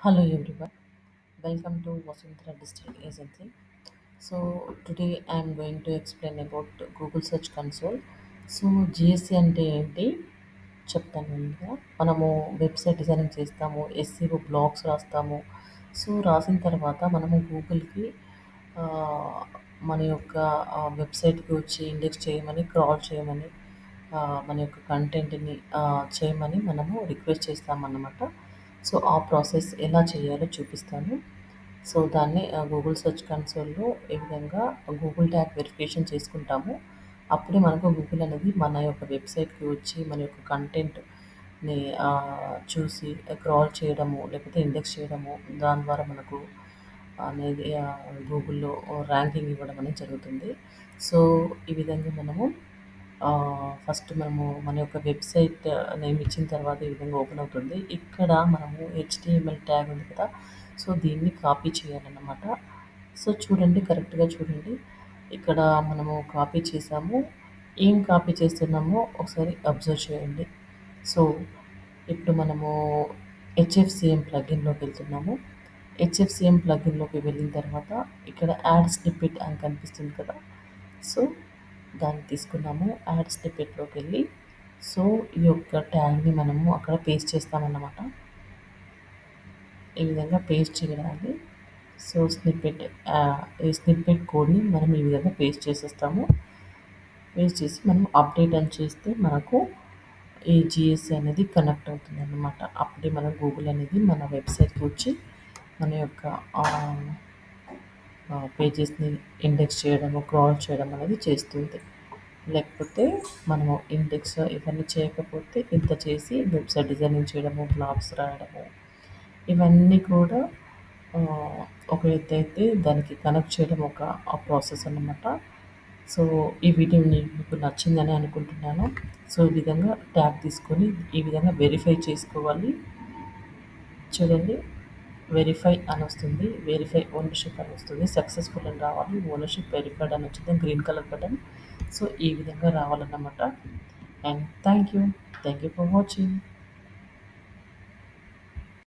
Hello everyone, welcome to Vasundhara District Agency. So today I am going to explain about Google Search Console. So GSC అంటే ఏంటి చెప్తాను ముందుగా. మనము website designing చేస్తాము, SCO blogs రాస్తాము. So రాసిన తర్వాత మనము గూగుల్కి మన యొక్క వెబ్సైట్కి వచ్చి ఇండెక్స్ చేయమని, క్రాల్ చేయమని, మన యొక్క కంటెంట్ని చేయమని మనము రిక్వెస్ట్ చేస్తామన్నమాట. సో ఆ ప్రాసెస్ ఎలా చేయాలో చూపిస్తాను. సో దాన్ని గూగుల్ సెర్చ్ కన్సోల్‌లో ఏ విధంగా గూగుల్ ట్యాగ్ వెరిఫికేషన్ చేసుకుంటామో, అప్పుడే మనకు గూగుల్ అనేది మన యొక్క వెబ్‌సైట్‌కి వచ్చి మన యొక్క కంటెంట్‌ని చూసి క్రాల్ చేయడము, లేకపోతే ఇండెక్స్ చేయడము, దాని ద్వారా మనకు అనేది గూగుల్‌లో ర్యాంకింగ్ ఇవ్వడం అనేది జరుగుతుంది. సో ఈ విధంగా మనము ఫస్ట్ మనము మన యొక్క వెబ్సైట్ నేమ్ ఇచ్చిన తర్వాత ఈ విధంగా ఓపెన్ అవుతుంది. ఇక్కడ మనము హెచ్‌టీఎంఎల్ ట్యాగ్ ఉంది కదా! సో దీన్ని కాపీ చేయాలన్నమాట. సో చూడండి, కరెక్ట్‌గా చూడండి. ఇక్కడ మనము కాపీ చేసాము. ఏం కాపీ చేస్తున్నామో ఒకసారి అబ్జర్వ్ చేయండి. సో ఇప్పుడు మనము హెచ్ఎఫ్‌సీఎం ప్లగిన్‌లోకి వెళ్తున్నాము. హెచ్ఎఫ్‌సీఎం ప్లగిన్‌లోకి వెళ్ళిన తర్వాత ఇక్కడ యాడ్ స్నిప్పెట్ అని కనిపిస్తుంది కదా! సో దాన్ని తీసుకున్నాము. యాడ్ స్నిప్పెట్‌లోకి వెళ్ళి సో ఈ యొక్క ట్యాగ్‌ని మనము అక్కడ పేస్ట్ చేస్తామన్నమాట. ఈ విధంగా పేస్ట్ చేయడానికి సో ఈ స్నిప్పెట్ కోడ్‌ని మనం ఈ విధంగా పేస్ట్ చేసేస్తాము. పేస్ట్ చేసి మనం అప్డేట్ అని చేస్తే మనకు ఈ జిఎస్సి అనేది కనెక్ట్ అవుతుందన్నమాట. అప్పుడే మన గూగుల్ అనేది మన వెబ్సైట్‌కి వచ్చి మన యొక్క పేజెస్‌ని ఇండెక్స్ చేయడము, క్రాల్ చేయడం అనేది చేస్తుంది. లేకపోతే మనము ఇండెక్స్ ఇవన్నీ చేయకపోతే ఇంత చేసి వెబ్సైట్ డిజైనింగ్ చేయడము, బ్లాగ్స్ రాయడము, ఇవన్నీ కూడా ఒక ఎత్తైతే దానికి కనెక్ట్ చేయడం ఒక ప్రాసెస్ అన్నమాట. సో ఈ వీడియో మీకు నచ్చిందని అనుకుంటున్నాను. సో ఈ విధంగా ట్యాగ్ తీసుకొని ఈ విధంగా వెరిఫై చేసుకోవాలి. చూడండి, వెరిఫై అని వస్తుంది. వెరిఫై ఓనర్‌షిప్ అని వస్తుంది. సక్సెస్‌ఫుల్ అని రావాలి. ఓనర్‌షిప్ వెరిఫైడ్ అని వచ్చింది గ్రీన్ కలర్ బటన్. సో ఈ విధంగా రావాలన్నమాట. And thank you. Thank you for watching.